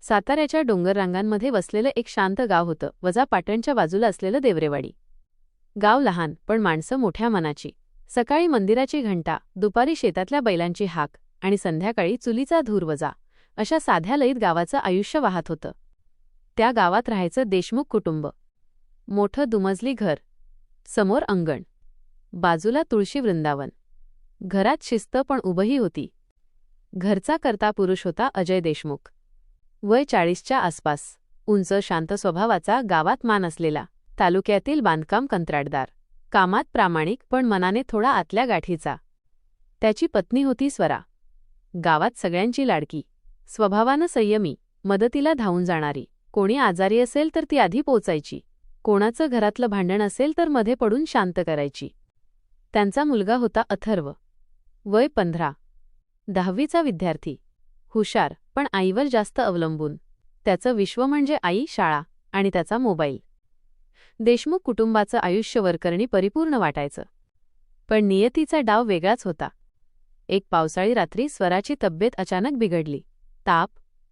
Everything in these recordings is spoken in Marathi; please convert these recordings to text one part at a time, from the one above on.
साताऱ्याच्या डोंगर रांगांमध्ये वसलेलं एक शांत गाव होतं, वजा पाटणच्या बाजूला असलेलं देवरेवाडी. गाव लहान पण माणसं मोठ्या मनाची. सकाळी मंदिराची घंटा, दुपारी शेतातल्या बैलांची हाक आणि संध्याकाळी चुलीचा धूर वजा, अशा साध्या लयीत गावाचं आयुष्य वाहत होतं. त्या गावात राहायचं देशमुख कुटुंब. मोठं दुमजली घर, समोर अंगण, बाजूला तुळशी वृंदावन. घरात शिस्त पण उभही होती. घरचा कर्ता पुरुष होता अजय देशमुख. वय 40च्या आसपास, उंच शांत स्वभावाचा, गावात मान असलेला, तालुक्यातील बांधकाम कंत्राटदार, कामात प्रामाणिक पण मनाने थोडा आतल्या गाठीचा. त्याची पत्नी होती स्वरा. गावात सगळ्यांची लाडकी, स्वभावानं संयमी, मदतीला धावून जाणारी. कोणी आजारी असेल तर ती आधी पोचायची, कोणाचं घरातलं भांडण असेल तर मध्ये पडून शांत करायची. त्यांचा मुलगा होता अथर्व. वय 15, 10वीचा विद्यार्थी, हुशार पण आईवर जास्त अवलंबून. त्याचं विश्व म्हणजे आई, शाळा आणि त्याचा मोबाईल. देशमुख कुटुंबाचं आयुष्य वरकरणी परिपूर्ण वाटायचं. पण नियतीचा डाव वेगळाच होता. एक पावसाळी रात्री स्वराची तब्येत अचानक बिघडली. ताप,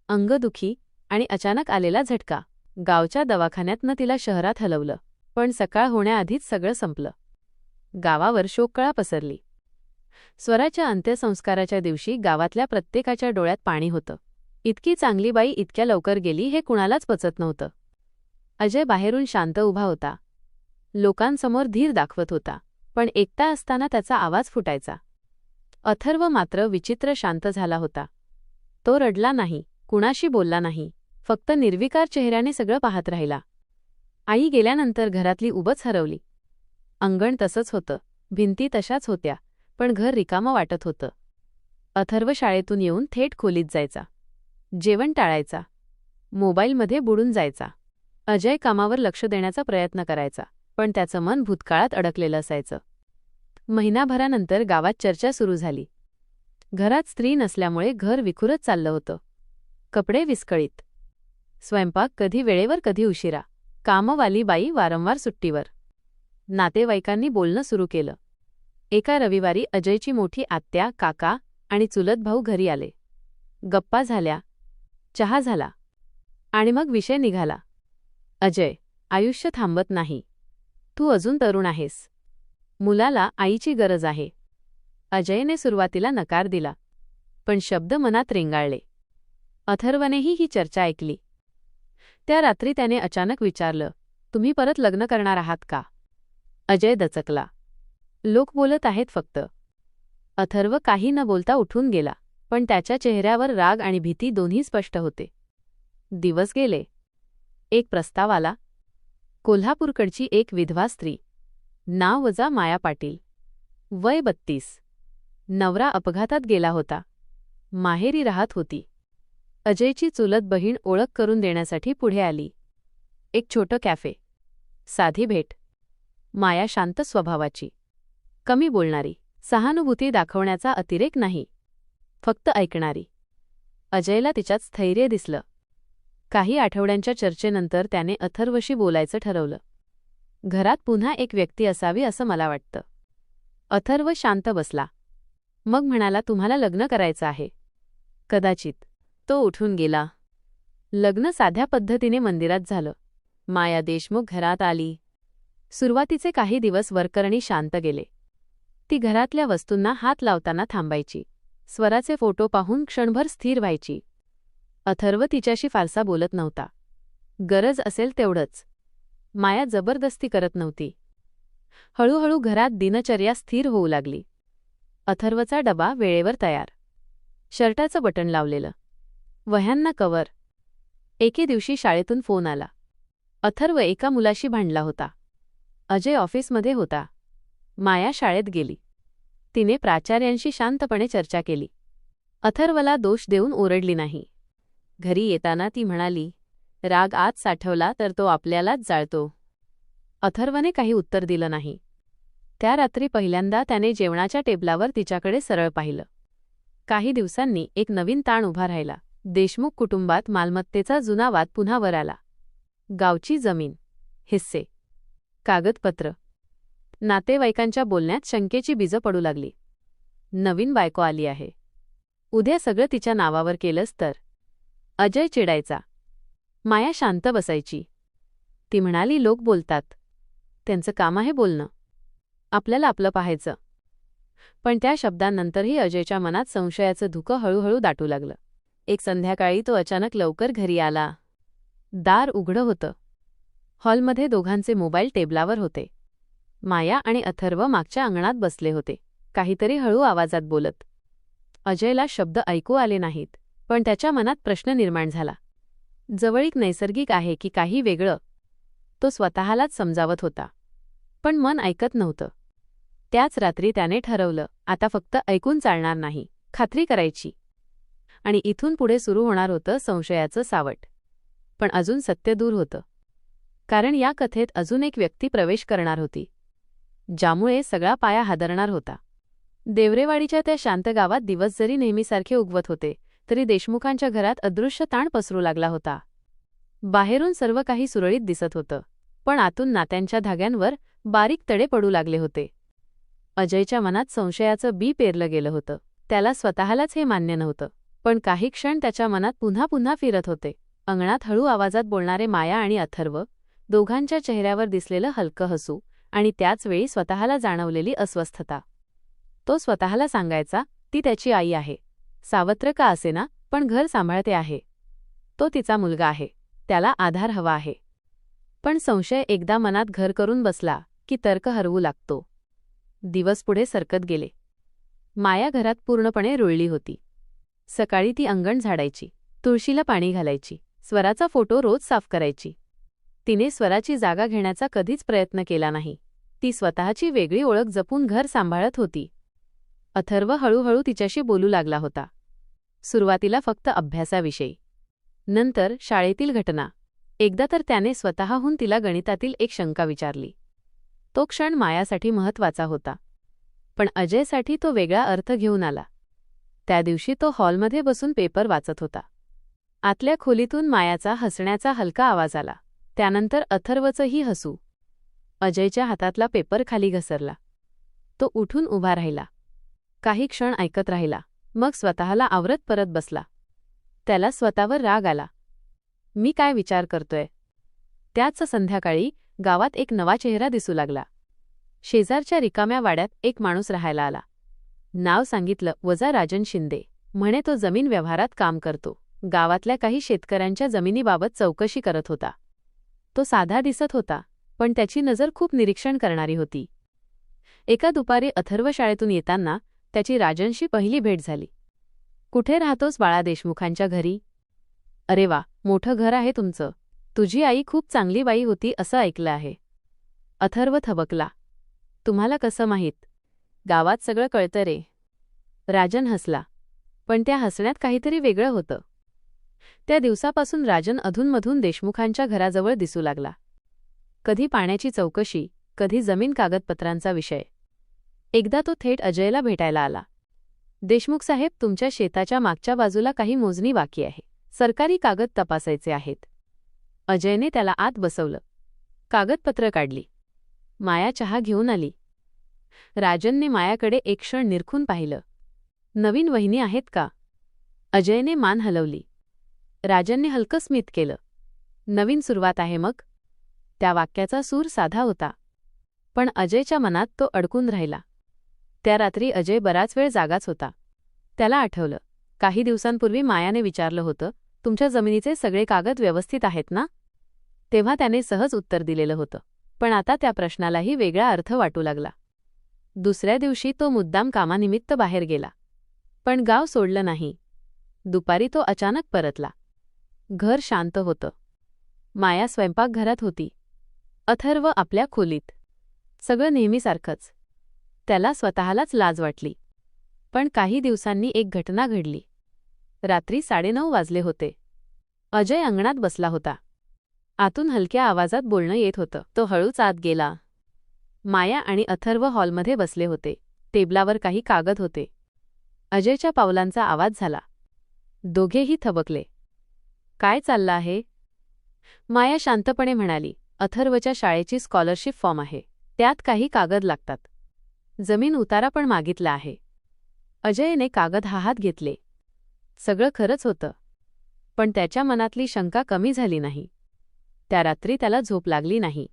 अंगदुखी आणि अचानक आलेला झटका. गावच्या दवाखान्यातनं तिला शहरात हलवलं, पण सकाळ होण्याआधीच सगळं संपलं. गावावर शोककळा पसरली. स्वराच्या अंत्यसंस्काराच्या दिवशी गावातल्या प्रत्येकाच्या डोळ्यात पाणी होतं. इतकी चांगली बाई इतक्या लवकर गेली हे कुणालाच पचत नव्हतं. अजय बाहेरून शांत उभा होता. लोकांसमोर धीर दाखवत होता, पण एकटा असताना त्याचा आवाज फुटायचा. अथर्व मात्र विचित्र शांत झाला होता. तो रडला नाही, कुणाशी बोलला नाही, फक्त निर्विकार चेहऱ्याने सगळं पाहत राहिला. आई गेल्यानंतर घरातली उबच हरवली. अंगण तसंच होतं, भिंती तशाच होत्या, पण घर रिकामं वाटत होतं. अथर्व शाळेतून येऊन थेट खोलीत जायचा. जेवण टाळायचा, मोबाईलमध्ये बुडून जायचा. अजय कामावर लक्ष देण्याचा प्रयत्न करायचा, पण त्याचं मन भूतकाळात अडकलेलं असायचं. महिनाभरानंतर गावात चर्चा सुरू झाली. घरात स्त्री नसल्यामुळे घर विखुरत चाललं होतं. कपडे विस्कळीत, स्वयंपाक कधी वेळेवर कधी उशिरा, कामवाली बाई वारंवार सुट्टीवर. नातेवाईकांनी बोलणं सुरू केलं. एका रविवारी अजयची मोठी आत्या, काका आणि चुलत भाऊ घरी आले. गप्पा झाल्या, चहा झाला आणि मग विषय निघाला. अजय, आयुष्य थांबत नाही. तू अजून तरुण आहेस. मुलाला आईची गरज आहे. अजयने सुरुवातीला नकार दिला, पण शब्द मनात रेंगाळले. अथर्वनेही ही चर्चा ऐकली. त्या रात्री त्याने अचानक विचारलं, तुम्ही परत लग्न करणार आहात का? अजय दचकला. लोक बोलत आहेत फक्त. अथर्व काही न बोलता उठून गेला, पण त्याच्या चेहऱ्यावर राग आणि भीती दोन्ही स्पष्ट होते. दिवस गेले. एक प्रस्ताव आला. कोल्हापूरकडची एक विधवा स्त्री, नाव वजा माया पाटील, वय 32. नवरा अपघातात गेला होता. माहेरी राहत होती. अजयची चुलत बहीण ओळख करून देण्यासाठी पुढे आली. एक छोटं कॅफे, साधी भेट. माया शांत स्वभावाची, कमी बोलणारी, सहानुभूती दाखवण्याचा अतिरेक नाही, फक्त ऐकणारी. अजयला तिच्यात स्थैर्य दिसलं. काही आठवड्यांच्या चर्चेनंतर त्याने अथर्वशी बोलायचं ठरवलं. घरात पुन्हा एक व्यक्ती असावी असं मला वाटतं. अथर्व शांत बसला. मग म्हणाला, तुम्हाला लग्न करायचं आहे? कदाचित. तो उठून गेला. लग्न साध्या पद्धतीने मंदिरात झालं. माया देशमुख घरात आली. सुरुवातीचे काही दिवस वरकरणी शांत गेले. ती घरातल्या वस्तूंना हात लावताना थांबायची. स्वराचे फोटो पाहून क्षणभर स्थिर व्हायची. अथर्व तिच्याशी फारसा बोलत नव्हता. गरज असेल तेवढंच. माया जबरदस्ती करत नव्हती. हळूहळू घरात दिनचर्या स्थिर होऊ लागली. अथर्वचा डबा वेळेवर तयार, शर्टाचं बटन लावलेलं, वह्यांना कवर. एके दिवशी शाळेतून फोन आला. अथर्व एका मुलाशी भांडला होता. अजय ऑफिसमध्ये होता. माया शाळेत गेली. तिने प्राचार्यांशी शांतपणे चर्चा केली. अथर्वला दोष देऊन ओरडली नाही. घरी येताना ती म्हणाली, राग आत साठवला तर तो आपल्यालाच जाळतो. अथर्वने काही उत्तर दिलं नाही. त्या रात्री पहिल्यांदा त्याने जेवणाच्या टेबलावर तिच्याकडे सरळ पाहिलं. काही दिवसांनी एक नवीन ताण उभा राहिला. देशमुख कुटुंबात मालमत्तेचा जुना वाद पुन्हा वर आला. गावची जमीन, हिस्से, कागदपत्र. नातेवाईकांच्या बोलण्यात शंकेची बीजं पडू लागली. नवीन बायको आली आहे. उद्या सगळं तिच्या नावावर केलंस तर. अजय चिडायचा. माया शांत बसायची. ती म्हणाली, लोक बोलतात. त्यांचं काम आहे बोलणं. आपल्याला आपलं पाहायचं. पण त्या शब्दांनंतरही अजयच्या मनात संशयाचं धुकं हळूहळू दाटू लागलं. एक संध्याकाळी तो अचानक लवकर घरी आला. दार उघडं होतं. हॉलमध्ये दोघांचे मोबाईल टेबलावर होते. माया आणि अथर्व मागच्या अंगणात बसले होते, काहीतरी हळू आवाजात बोलत. अजयला शब्द ऐकू आले नाहीत, पण त्याच्या मनात प्रश्न निर्माण झाला. जवळीक नैसर्गिक आहे की काही वेगळं? तो स्वतःलाच समजावत होता, पण मन ऐकत नव्हतं. त्याच रात्री त्याने ठरवलं, आता फक्त ऐकून चालणार नाही, खात्री करायची. आणि इथून पुढे सुरू होणार होतं संशयाचं सावट. पण अजून सत्य दूर होतं. कारण या कथेत अजून एक व्यक्ती प्रवेश करणार होती, ज्यामुळे सगळा पाया हादरणार होता. देवरेवाडीच्या त्या शांत गावात दिवस जरी नेहमीसारखे उगवत होते, तरी देशमुखांच्या घरात अदृश्य ताण पसरू लागला होता. बाहेरून सर्व काही सुरळीत दिसत होतं, पण आतून नात्यांच्या धाग्यांवर बारीक तडे पडू लागले होते. अजयच्या मनात संशयाचं बी पेरलं गेलं होतं. त्याला स्वतःलाच हे मान्य नव्हतं, पण काही क्षण त्याच्या मनात पुन्हा पुन्हा फिरत होते. अंगणात हळू आवाजात बोलणारे माया आणि अथर्व, दोघांच्या चेहऱ्यावर दिसलेलं हलकं हसू आणि त्याचवेळी स्वतःला जाणवलेली अस्वस्थता. तो स्वतःला सांगायचा, ती त्याची आई आहे. सावत्र का असेना, पण घर सांभाळते आहे. तो तिचा मुलगा आहे. त्याला आधार हवा आहे. पण संशय एकदा मनात घर करून बसला की तर्क हरवू लागतो. दिवस पुढे सरकत गेले. माया घरात पूर्णपणे रुळली होती. सकाळी ती अंगण झाडायची, तुळशीला पाणी घालायची, स्वराचा फोटो रोज साफ करायची. तिने स्वराची जागा घेण्याचा कधीच प्रयत्न केला नाही. ती स्वतःची वेगळी ओळख जपून घर सांभाळत होती. अथर्व हळूहळू तिच्याशी बोलू लागला होता. सुरुवातीला फक्त अभ्यासाविषयी, नंतर शाळेतील घटना. एकदा तर त्याने स्वतःहून तिला गणितातील एक शंका विचारली. तो क्षण मायासाठी महत्त्वाचा होता, पण अजयसाठी तो वेगळा अर्थ घेऊन आला. त्या दिवशी तो हॉलमध्ये बसून पेपर वाचत होता. आतल्या खोलीतून मायाचा हसण्याचा हलका आवाज आला. त्यानंतर अथर्वचंही हसू. अजयच्या हातातला पेपर खाली घसरला. तो उठून उभा राहिला. काही क्षण ऐकत राहिला, मग स्वतःला आवरत परत बसला. त्याला स्वतःवर राग आला. मी काय विचार करतोय? त्याच संध्याकाळी गावात एक नवा चेहरा दिसू लागला. शेजारच्या रिकाम्या वाड्यात एक माणूस राहायला आला. नाव सांगितलं, वजा राजन शिंदे. म्हणे तो जमीन व्यवहारात काम करतो. गावातल्या काही शेतकऱ्यांच्या जमिनीबाबत चौकशी करत होता. तो साधा दिसत होता, पण त्याची नजर खूप निरीक्षण करणारी होती. एका दुपारी अथर्व शाळेतून येताना त्याची राजनशी पहिली भेट झाली. कुठे राहतोस बाळा? देशमुखांच्या घरी. अरे वा, मोठं घर आहे तुमचं. तुझी आई खूप चांगली बाई होती असं ऐकलं आहे. अथर्व थबकला. तुम्हाला कसं माहीत? गावात सगळं कळतं रे. राजन हसला, पण त्या हसण्यात काहीतरी वेगळं होतं. त्या दिवसापासून राजन अधूनमधून देशमुखांच्या घराजवळ दिसू लागला. कधी पाण्याची चौकशी, कधी जमीन कागदपत्रांचा विषय. एकदा तो थेट अजयला भेटायला आला. देशमुख साहेब, तुमच्या शेताच्या मागच्या बाजूला काही मोजणी बाकी आहे. सरकारी कागद तपासायचे आहेत. अजयने त्याला आत बसवलं. कागदपत्र काढली. माया चहा घेऊन आली. राजनने मायाकडे एक क्षण निरखून पाहिलं. नवीन वहिनी आहेत का? अजयने मान हलवली. राजनने हलकं स्मित केलं. नवीन सुरुवात आहे मग? त्या वाक्याचा सूर साधा होता, पण अजयच्या मनात तो अडकून राहिला. त्या रात्री अजय बराच वेळ जागाच होता. त्याला आठवलं, काही दिवसांपूर्वी मायाने विचारलं होतं, तुमच्या जमिनीचे सगळे कागद व्यवस्थित आहेत ना? तेव्हा त्याने सहज उत्तर दिलेलं होतं, पण आता त्या प्रश्नालाही वेगळा अर्थ वाटू लागला. दुसऱ्या दिवशी तो मुद्दाम कामानिमित्त बाहेर गेला, पण गाव सोडलं नाही. दुपारी तो अचानक परतला. घर शांत होतं. माया स्वयंपाकघरात होती. अथर्व आपल्या खोलीत. सगळं नेहमीसारखंच. त्याला स्वतःलाच लाज वाटली. पण काही दिवसांनी एक घटना घडली. रात्री 9:30 वाजले होते. अजय अंगणात बसला होता. आतून हलक्या आवाजात बोलणं येत होतं. तो हळूच आत गेला. माया आणि अथर्व हॉलमध्ये बसले होते. टेबलावर काही कागद होते. अजयच्या पावलांचा आवाज झाला. दोघेही थबकले. काय चाललं आहे? माया शांतपणे म्हणाली, अथर्वच्या शाळेची स्कॉलरशिप फॉर्म आहे. त्यात काही कागद लागतात. जमीन उतारा पण मागितला आहे. अजयने कागद हातात घेतले. सगळं खरंच होतं. पण त्याच्या मनातली शंका कमी झाली नाही. त्या रात्री त्याला झोप लागली नाही.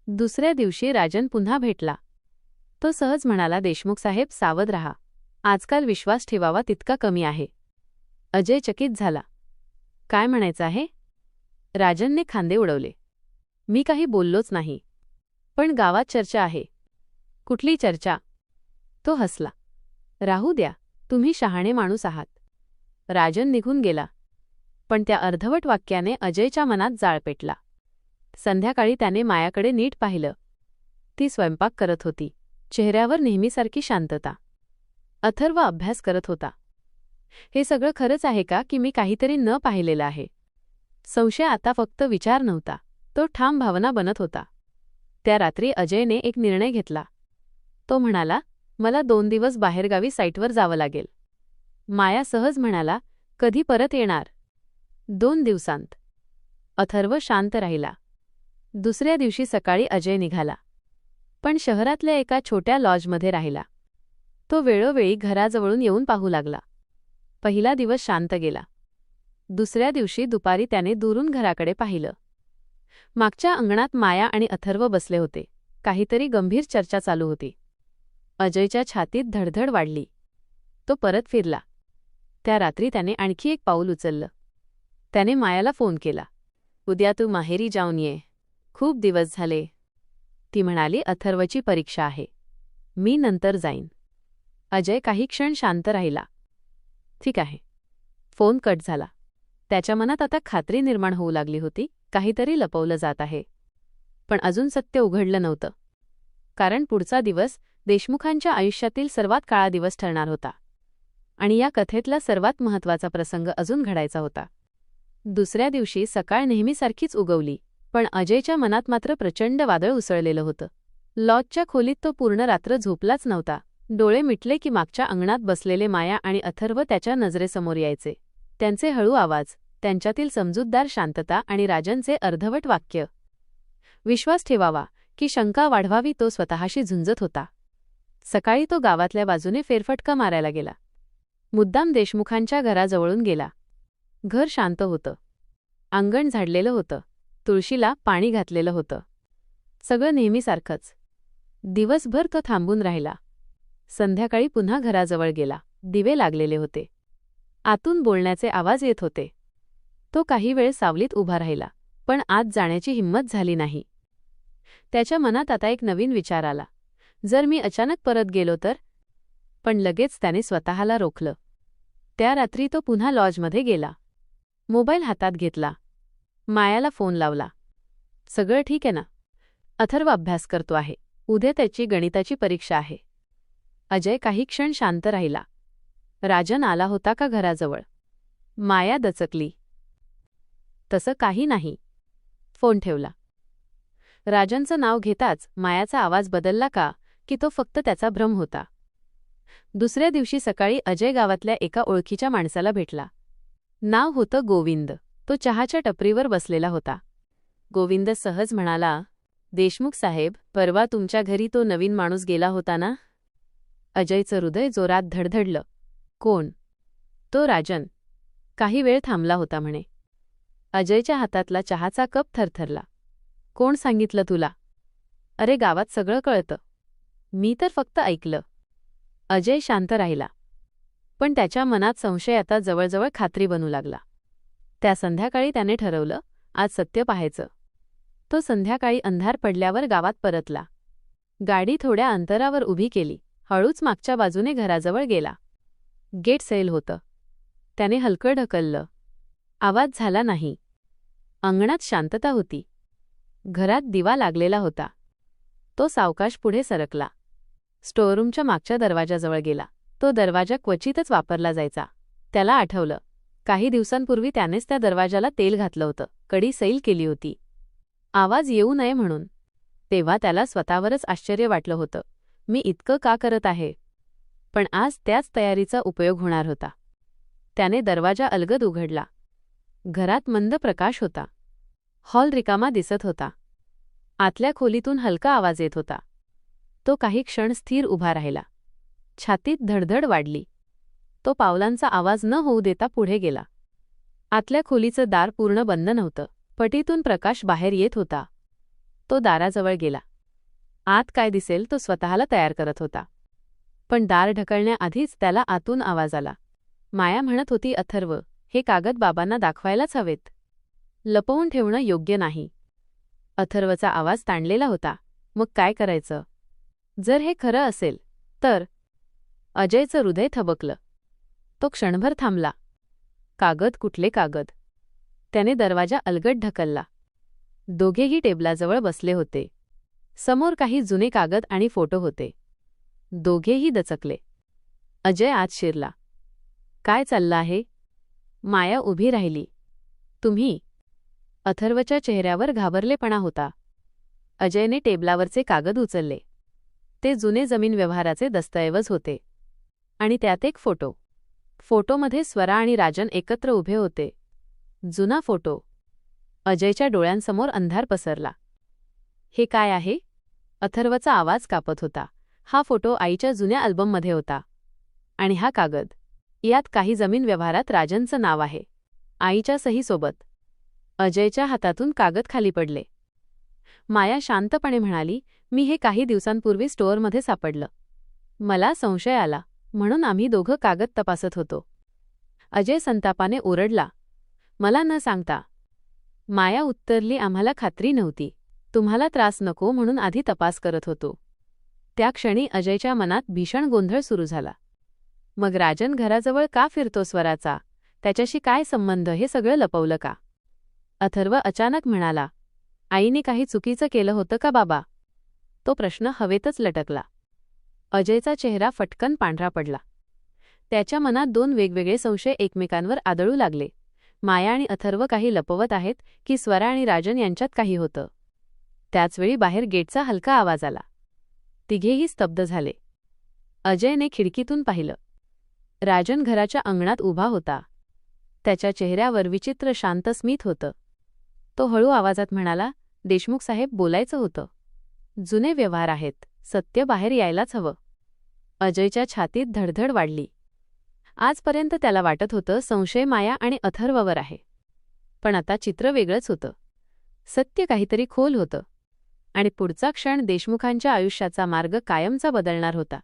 दुसऱ्या दिवशी राजन पुन्हा भेटला. तो सहज म्हणाला, देशमुख साहेब, सावध रहा. आजकाल विश्वास ठेवावा तितका कमी आहे. अजय चकित झाला. काय म्हणायचं आहे? राजनने खांदे उडवले. मी काही बोललोच नाही. पण गावात चर्चा आहे. कुठली चर्चा? तो हसला. राहू द्या, तुम्ही शहाणे माणूस आहात. राजन निघून गेला. पण त्या अर्धवट वाक्याने अजयच्या मनात जाळ पेटला. संध्याकाळी त्याने मायाकडे नीट पाहिलं. ती स्वयंपाक करत होती. चेहऱ्यावर नेहमीसारखी शांतता. अथर्व अभ्यास करत होता. हे सगळं खरंच आहे का, की मी काहीतरी न पाहिलेलं आहे? संशय आता फक्त विचार नव्हता, तो ठाम भावना बनत होता. त्या रात्री अजयने एक निर्णय घेतला. तो म्हणाला, मला 2 दिवस बाहेरगावी साईटवर जावं लागेल. माया सहज म्हणाला, कधी परत येणार? 2 दिवसांत. अथर्व शांत राहिला. दुसऱ्या दिवशी सकाळी अजय निघाला. पण शहरातल्या एका छोट्या लॉजमध्ये राहिला. तो वेळोवेळी घराजवळून येऊन पाहू लागला. पहिला दिवस शांत गेला. दुसऱ्या दिवशी दुपारी त्याने दुरून घराकडे पाहिलं. मागच्या अंगणात माया आणि अथर्व बसले होते. काहीतरी गंभीर चर्चा चालू होती. अजयच्या छातीत धडधड वाढली. तो परत फिरला. त्या रात्री त्याने आणखी एक पाऊल उचललं. त्याने मायाला फोन केला. उद्या तू माहेरी जाऊन ये. खूप दिवस झाले. ती म्हणाली, अथर्वची परीक्षा आहे. मी नंतर जाईन. अजय काही क्षण शांत राहिला. ठीक आहे. फोन कट झाला. त्याच्या मनात आता खात्री निर्माण होऊ लागली होती, काहीतरी लपवलं जात आहे. पण अजून सत्य उघडलं नव्हतं. कारण पुढचा दिवस देशमुखांच्या आयुष्यातील सर्वात काळा दिवस ठरणार होता. आणि या कथेतला सर्वात महत्त्वाचा प्रसंग अजून घडायचा होता. दुसऱ्या दिवशी सकाळ नेहमीसारखीच उगवली. पण अजयच्या मनात मात्र प्रचंड वादळ उसळलेलं होतं. लॉजच्या खोलीत तो पूर्ण रात्र झोपलाच नव्हता. डोळे मिटले की मागच्या अंगणात बसलेले माया आणि अथर्व त्याच्या नजरेसमोर यायचे. त्यांचे हळू आवाज, त्यांच्यातील समजूतदार शांतता आणि राजनचे अर्धवट वाक्य. विश्वास ठेवावा की शंका वाढवावी, तो स्वतःशी झुंजत होता. सकाळी तो गावातल्या बाजूने फेरफटका मारायला गेला. मुद्दाम देशमुखांच्या घराजवळून गेला. घर शांत होतं. अंगण झाडलेलं होतं. तुळशीला पाणी घातलेलं होतं. सगळं नेहमीसारखंच. दिवसभर तो थांबून राहिला. संध्याकाळी पुन्हा घराजवळ गेला. दिवे लागलेले होते. आतून बोलण्याचे आवाज येत होते. तो काही वेळ सावलीत उभा राहिला, पण आत जाण्याची हिंमत झाली नाही. त्याच्या मनात आता एक नवीन विचार आला. जर मी अचानक परत गेलो तर? पण लगेच त्याने स्वतःला रोखलं. त्या रात्री तो पुन्हा लॉजमध्ये गेला. मोबाईल हातात घेतला. मायाला फोन लावला. सगळं ठीक आहे ना? अथर्व अभ्यास करतो आहे. उद्या त्याची गणिताची परीक्षा आहे. अजय काही क्षण शांत राहिला. राजन आला होता का घराजवळ? माया दचकली. तसं काही नाही. फोन ठेवला. राजनचं नाव घेताच मायाचा आवाज बदलला का, की तो फक्त त्याचा भ्रम होता. दुसऱ्या दिवशी सकाळी अजय गावातल्या एका ओळखीच्या माणसाला भेटला. नाव होतं गोविंद. तो चहाच्या टपरीवर बसलेला होता. गोविंद सहज म्हणाला, देशमुख साहेब, परवा तुमच्या घरी तो नवीन माणूस गेला होता ना? अजयचं हृदय जोरात धडधडलं. कोण? तो राजन. काही वेळ थांबला होता म्हणे. अजयच्या हातातला चहाचा कप थरथरला. कोण सांगितलं तुला? अरे, गावात सगळं कळतं. मी तर फक्त ऐकलं. अजय शांत राहिला. पण त्याच्या मनात संशय आता जवळजवळ खात्री बनू लागला. त्या संध्याकाळी त्याने ठरवलं, आज सत्य पाहायचं. तो संध्याकाळी अंधार पडल्यावर गावात परतला. गाडी थोड्या अंतरावर उभी केली. हळूच मागच्या बाजूने घराजवळ गेला. गेट सैल होतं. त्याने हलकं ढकललं. आवाज झाला नाही. अंगणात शांतता होती. घरात दिवा लागलेला होता. तो सावकाश पुढे सरकला. स्टोअरूमच्या मागच्या दरवाजाजवळ गेला. तो दरवाजा क्वचितच वापरला जायचा. त्याला आठवलं, काही दिवसांपूर्वी त्यानेच त्या दरवाजाला तेल घातलं होतं, कडी सैल केली होती. आवाज येऊ नये म्हणून. तेव्हा त्याला स्वतःवरच आश्चर्य वाटलं होतं. मी इतकं का करत आहे? पण आज त्याच तयारीचा उपयोग होणार होता. त्याने दरवाजा अलगद उघडला. घरात मंद प्रकाश होता. हॉल रिकामा दिसत होता. आतल्या खोलीतून हलका आवाज येत होता. तो काही क्षण स्थिर उभा राहिला. छातीत धडधड वाढली. तो पावलांचा आवाज न होऊ देता पुढे गेला. आतल्या खोलीचं दार पूर्ण बंद नव्हतं. पटीतून प्रकाश बाहेर येत होता. तो दाराजवळ गेला. आत काय दिसेल तो स्वतःला तयार करत होता. पण दार ढकलण्याआधीच त्याला आतून आवाज आला. माया म्हणत होती, अथर्व, हे कागद बाबांना दाखवायलाच हवेत. लपवून ठेवणं योग्य नाही. अथर्वचा आवाज ताणलेला होता. मग काय करायचं? जर हे खरं असेल तर? अजयचं हृदय थबकलं. तो क्षणभर थांबला. कागद? कुठले कागद? त्याने दरवाजा अलगद ढकलला. दोघेही टेबलाजवळ बसले होते. समोर काही जुने कागद आणि फोटो होते. दोघेही दचकले. अजय आत शिरला. काय चाललं आहे? माया उभी राहिली. तुम्ही? अथर्वच्या चेहऱ्यावर घाबरलेपणा होता. अजयने टेबलावरचे कागद उचलले. ते जुने जमीन व्यवहाराचे दस्तऐवज होते. आणि त्यात एक फोटो. फोटोमध्ये स्वरा आणि राजन एकत्र उभे होते. जुना फोटो. अजयच्या डोळ्यांसमोर अंधार पसरला. हे काय आहे? अथर्वचा आवाज कापत होता. हा फोटो आईच्या जुन्या अल्बममध्ये होता. आणि हा कागद. यात काही जमीन व्यवहारात राजनचं नाव आहे. आईच्या सहीसोबत. अजयच्या हातातून कागद खाली पडले. माया शांतपणे म्हणाली, मी हे काही दिवसांपूर्वी स्टोअरमध्ये सापडलं. मला संशय आला म्हणून आम्ही दोघं कागद तपासत होतो. अजय संतापाने ओरडला, मला न सांगता. माया उत्तरली, आम्हाला खात्री नव्हती. तुम्हाला त्रास नको म्हणून आधी तपास करत होतो. त्या क्षणी अजयच्या मनात भीषण गोंधळ सुरू झाला. मग राजन घराजवळ का फिरतो स्वराचा? त्याच्याशी काय संबंध? हे सगळं लपवलं का? अथर्व अचानक म्हणाला, आईने काही चुकीचं केलं होतं का बाबा? तो प्रश्न हवेतच लटकला. अजयचा चेहरा फटकन पांढरा पडला. त्याच्या मनात दोन वेगवेगळे संशय एकमेकांवर आदळू लागले. माया आणि अथर्व काही लपवत आहेत की स्वरा आणि राजन यांच्यात काही होतं? त्याचवेळी बाहेर गेटचा हलका आवाज आला. तिघेही स्तब्ध झाले. अजयने खिडकीतून पाहिलं. राजन घराच्या अंगणात उभा होता. त्याच्या चेहऱ्यावर विचित्र शांत स्मित होतं. तो हळू आवाजात म्हणाला, देशमुख साहेब, बोलायचं होतं. जुने व्यवहार आहेत. सत्य बाहेर यायलाच हवं. अजयच्या छातीत धडधड वाढली. आजपर्यंत त्याला वाटत होतं संशय माया आणि अथर्ववर आहे. पण आता चित्र वेगळंच होतं. सत्य काहीतरी खोल होतं. आणि पुढचा क्षण देशमुखांच्या आयुष्याचा मार्ग कायमचा बदलणार होता.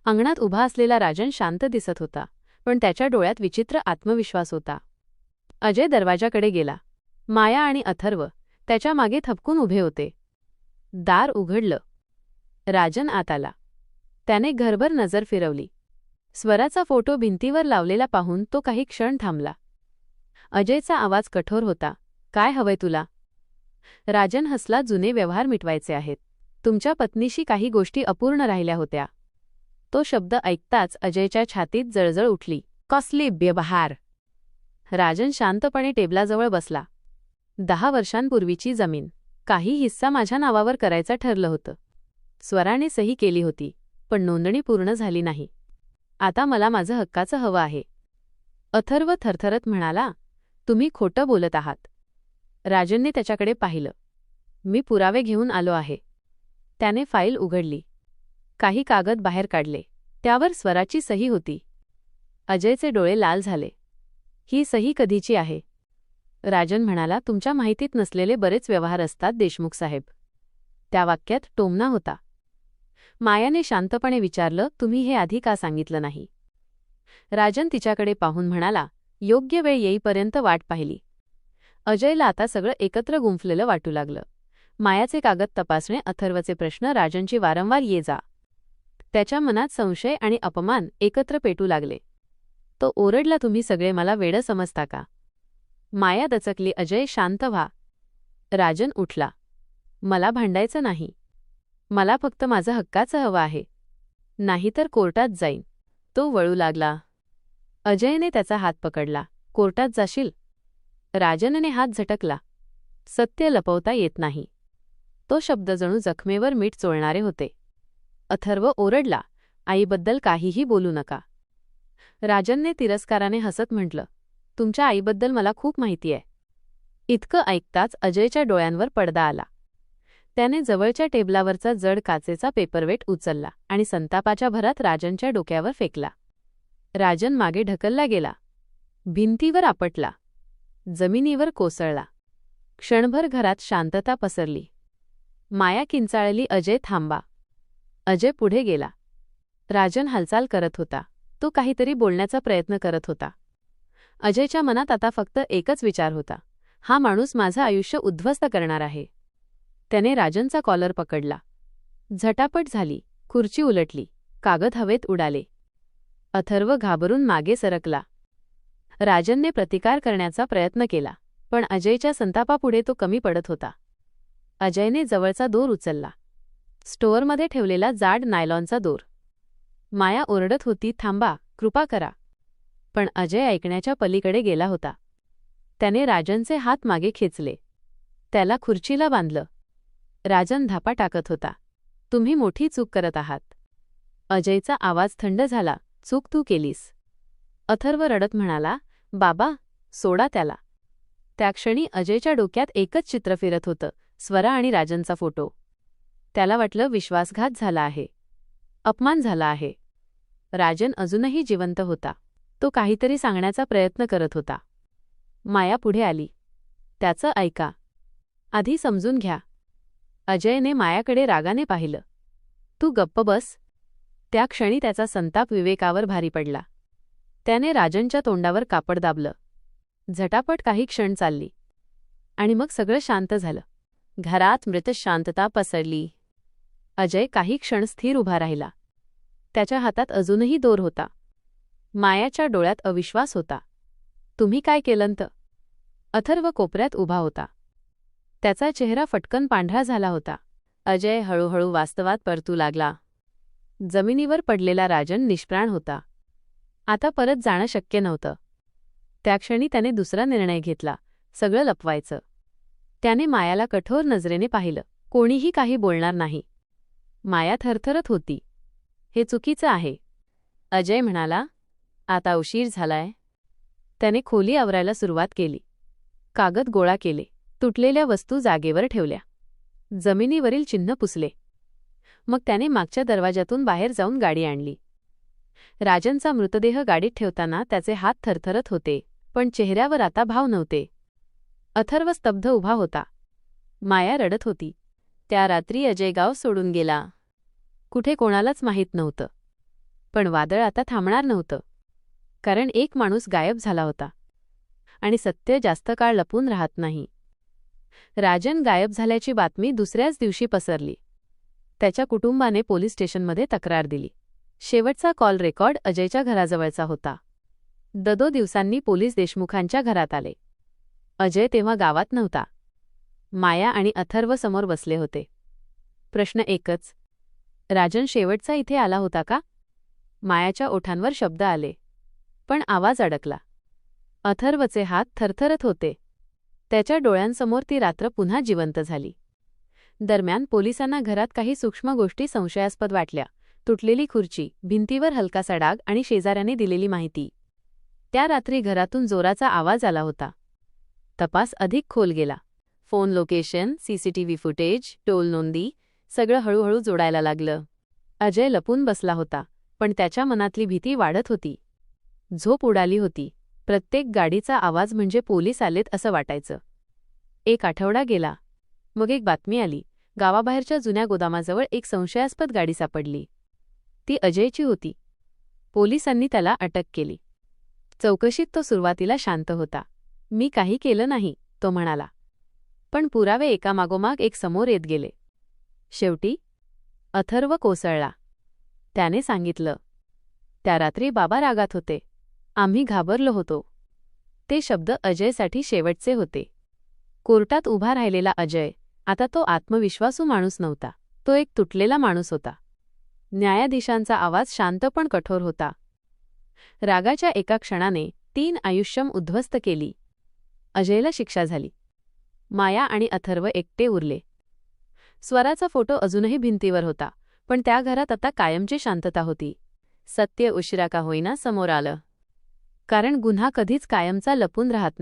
अंगणात उभा असलेला राजन शांत दिसत होता, पण त्याच्या डोळ्यात विचित्र आत्मविश्वास होता. अजय दरवाजाकडे गेला. माया आणि अथर्व त्याच्या मागे थपकून उभे होते. दार उघडलं. राजन आत आला. त्याने घरभर नजर फिरवली. स्वराचा फोटो भिंतीवर लावलेला पाहून तो काही क्षण थांबला. अजयचा आवाज कठोर होता, काय हवंय तुला? राजन हसला, जुने व्यवहार मिटवायचे आहेत. तुमच्या पत्नीशी काही गोष्टी अपूर्ण राहिल्या होत्या. तो शब्द ऐकताच अजयच्या छातीत जळजळ उठली. कसले व्यवहार? राजन शांतपणे टेबलाजवळ बसला. 10 वर्षांपूर्वीची जमीन. काही हिस्सा माझ्या नावावर करायचं ठरलं होतं. स्वराने सही केली होती, पण नोंदणी पूर्ण झाली नाही. आता मला माझं हक्काचं हवं आहे. अथर्व थरथरत म्हणाला, तुम्ही खोटं बोलत आहात. राजनने त्याच्याकडे पाहिलं. मी पुरावे घेऊन आलो आहे. त्याने फाईल उघडली. काही कागद बाहेर काढले. त्यावर स्वराची सही होती. अजयचे डोळे लाल झाले. ही सही कधीची आहे? राजन म्हणाला, तुमच्या माहितीत नसलेले बरेच व्यवहार असतात देशमुख साहेब. त्या वाक्यात टोमणा होता. मायाने शांतपणे विचारलं, तुम्ही हे आधी का सांगितलं नाही? राजन तिच्याकडे पाहून म्हणाला, योग्य वेळ येईपर्यंत वाट पाहिली. अजयला आता सगळं एकत्र गुंफलेलं वाटू लागलं. मायाचे कागद तपासणे, अथर्वचे प्रश्न, राजनची वारंवार ये जा. त्याच्या मनात संशय आणि अपमान एकत्र पेटू लागले. तो ओरडला, तुम्ही सगळे मला वेडं समजता का? माया दचकली, अजय शांत व्हा. राजन उठला. मला भांडायचं नाही. मला फक्त माझं हक्काचं हवं आहे. नाहीतर कोर्टात जाईन. तो वळू लागला. अजयने त्याचा हात पकडला. कोर्टात जाशील? राजनने हात झटकला. सत्य लपवता येत नाही. तो शब्द जणू जखमेवर मीठ चोळणारे होते. अथर्व ओरडला, आईबद्दल काहीही बोलू नका. राजनने तिरस्काराने हसत म्हटलं, तुमच्या आईबद्दल मला खूप माहिती आहे. इतकं ऐकताच अजयच्या डोळ्यांवर पडदा आला. त्याने जवळच्या टेबलावरचा जड काचेचा पेपरवेट उचलला आणि संतापाच्या भरात राजनच्या डोक्यावर फेकला. राजन मागे ढकलला गेला. भिंतीवर आपटला. जमिनीवर कोसळला. क्षणभर घरात शांतता पसरली. माया किंचाळली, अजय थांबा. अजय पुढे गेला. राजन हालचाल करत होता. तो काहीतरी बोलण्याचा प्रयत्न करत होता. अजयच्या मनात आता फक्त एकच विचार होता, हा माणूस माझं आयुष्य उद्ध्वस्त करणार आहे. त्याने राजनचा कॉलर पकडला. झटापट झाली. खुर्ची उलटली. कागद हवेत उडाले. अथर्व घाबरून मागे सरकला. राजनने प्रतिकार करण्याचा प्रयत्न केला, पण अजयच्या संतापापुढे तो कमी पडत होता. अजयने जवळचा दोर उचलला. स्टोअरमध्ये ठेवलेला जाड नायलॉनचा दोर. माया ओरडत होती, थांबा, कृपा करा. पण अजय ऐकण्याच्या पलीकडे गेला होता. त्याने राजनचे हात मागे खेचले. त्याला खुर्चीला बांधलं. राजन धापा टाकत होता. तुम्ही मोठी चूक करत आहात. अजयचा आवाज थंड झाला, चूक तू केलीस. अथर्व रडत म्हणाला, बाबा, सोडा त्याला. त्या क्षणी अजयच्या डोक्यात एकच चित्र फिरत होतं, स्वरा आणि राजनचा फोटो. त्याला वाटलं विश्वासघात झाला आहे, अपमान झाला आहे. राजन अजूनही जिवंत होता. तो काहीतरी सांगण्याचा प्रयत्न करत होता. माया पुढे आली. त्याचं ऐका. आधी समजून घ्या. अजयने मायाकडे रागाने पाहिलं. तू गप्प बस. त्या क्षणी त्याचा संताप विवेकावर भारी पडला. त्याने राजनच्या तोंडावर कापड दाबलं. झटापट काही क्षण चालली. आणि मग सगळं शांत झालं. घरात मृत शांतता पसरली. अजय काही क्षण स्थिर उभा राहिला. त्याच्या हातात अजूनही दोर होता. मायाच्या डोळ्यात अविश्वास होता. तुम्ही काय केलंत? अथर्व कोपऱ्यात उभा होता. त्याचा चेहरा फटकन पांढरा झाला होता. अजय हळूहळू वास्तवात परतू लागला. जमिनीवर पडलेला राजन निष्प्राण होता. आता परत जाणं शक्य नव्हतं. त्या क्षणी त्याने दुसरा निर्णय घेतला, सगळं लपवायचं. त्याने मायाला कठोर नजरेने पाहिलं. कोणीही काही बोलणार नाही. माया थरथरत होती. हे चुकीचं आहे. अजय म्हणाला, आता उशीर झालाय. त्याने खोली आवरायला सुरुवात केली. कागद गोळा केले. तुटलेल्या वस्तू जागेवर ठेवल्या. जमिनीवरील चिन्ह पुसले. मग त्याने मागच्या दरवाजातून बाहेर जाऊन गाडी आणली. राजनचा मृतदेह गाडीत ठेवताना त्याचे हात थरथरत होते, पण चेहऱ्यावर आता भाव नव्हते. अथर्व स्तब्ध उभा होता. माया रडत होती. त्या रात्री अजय गाव सोडून गेला. कुठे कोणालाच माहीत नव्हतं. पण वादळ आता थांबणार नव्हतं. कारण एक माणूस गायब झाला होता. आणि सत्य जास्त काळ लपून राहत नाही. राजन गायब झाल्याची बातमी दुसऱ्याच दिवशी पसरली. त्याच्या कुटुंबाने पोलीस स्टेशनमध्ये तक्रार दिली. शेवटचा कॉल रेकॉर्ड अजयच्या घराजवळचा होता. 2 दिवसांनी पोलीस देशमुखांच्या घरात आले. अजय तेव्हा गावात नव्हता. माया आणि अथर्व समोर बसले होते. प्रश्न एकच, राजन शेवटचा इथे आला होता का? मायाच्या ओठांवर शब्द आले, पण आवाज अडकला. अथर्वचे हात थरथरत होते. त्याच्या डोळ्यांसमोर ती रात्र पुन्हा जिवंत झाली. दरम्यान पोलिसांना घरात काही सूक्ष्म गोष्टी संशयास्पद वाटल्या. तुटलेली खुर्ची, भिंतीवर हलकासा डाग आणि शेजाऱ्याने दिलेली माहिती. त्या रात्री घरातून जोराचा आवाज आला होता. तपास अधिक खोल गेला. Phone location, CCTV footage, toll नोंदी, सगळं हळूहळू जोडायला लागलं. अजय लपून बसला होता, पण त्याच्या मनातली भीती वाढत होती. झोप उडाली होती. प्रत्येक गाडीचा आवाज म्हणजे पोलीस आलेत असं वाटायचं. 1 आठवडा गेला. मग एक बातमी आली. गावाबाहेरच्या जुन्या गोदामाजवळ एक संशयास्पद गाडी सापडली. ती अजयची होती. पोलिसांनी त्याला अटक केली. चौकशीत तो सुरुवातीला शांत होता. मी काही केलं नाही, तो म्हणाला. पण पुरावे एकामागोमाग एक समोर येत गेले. शेवटी अथर्व कोसळला. त्याने सांगितलं, त्या रात्री बाबा रागात होते. आम्ही घाबरलो होतो. ते शब्द अजयसाठी शेवटचे होते. कोर्टात उभा राहिलेला अजय, आता तो आत्मविश्वासू माणूस नव्हता. तो एक तुटलेला माणूस होता. न्यायाधीशांचा आवाज शांत पण कठोर होता. रागाच्या एका क्षणाने 3 आयुष्यं उद्ध्वस्त केली. अजयला शिक्षा झाली. माया आणि अथर्व एकटे उरले. स्वराचा फोटो अजूनही भिंतीवर होता, पण त्या घरात आता कायमची शांतता होती. सत्य उशिरा का होईना समोर आलं. कारण गुन्हा कधीच कायमचा लपून राहत नाही.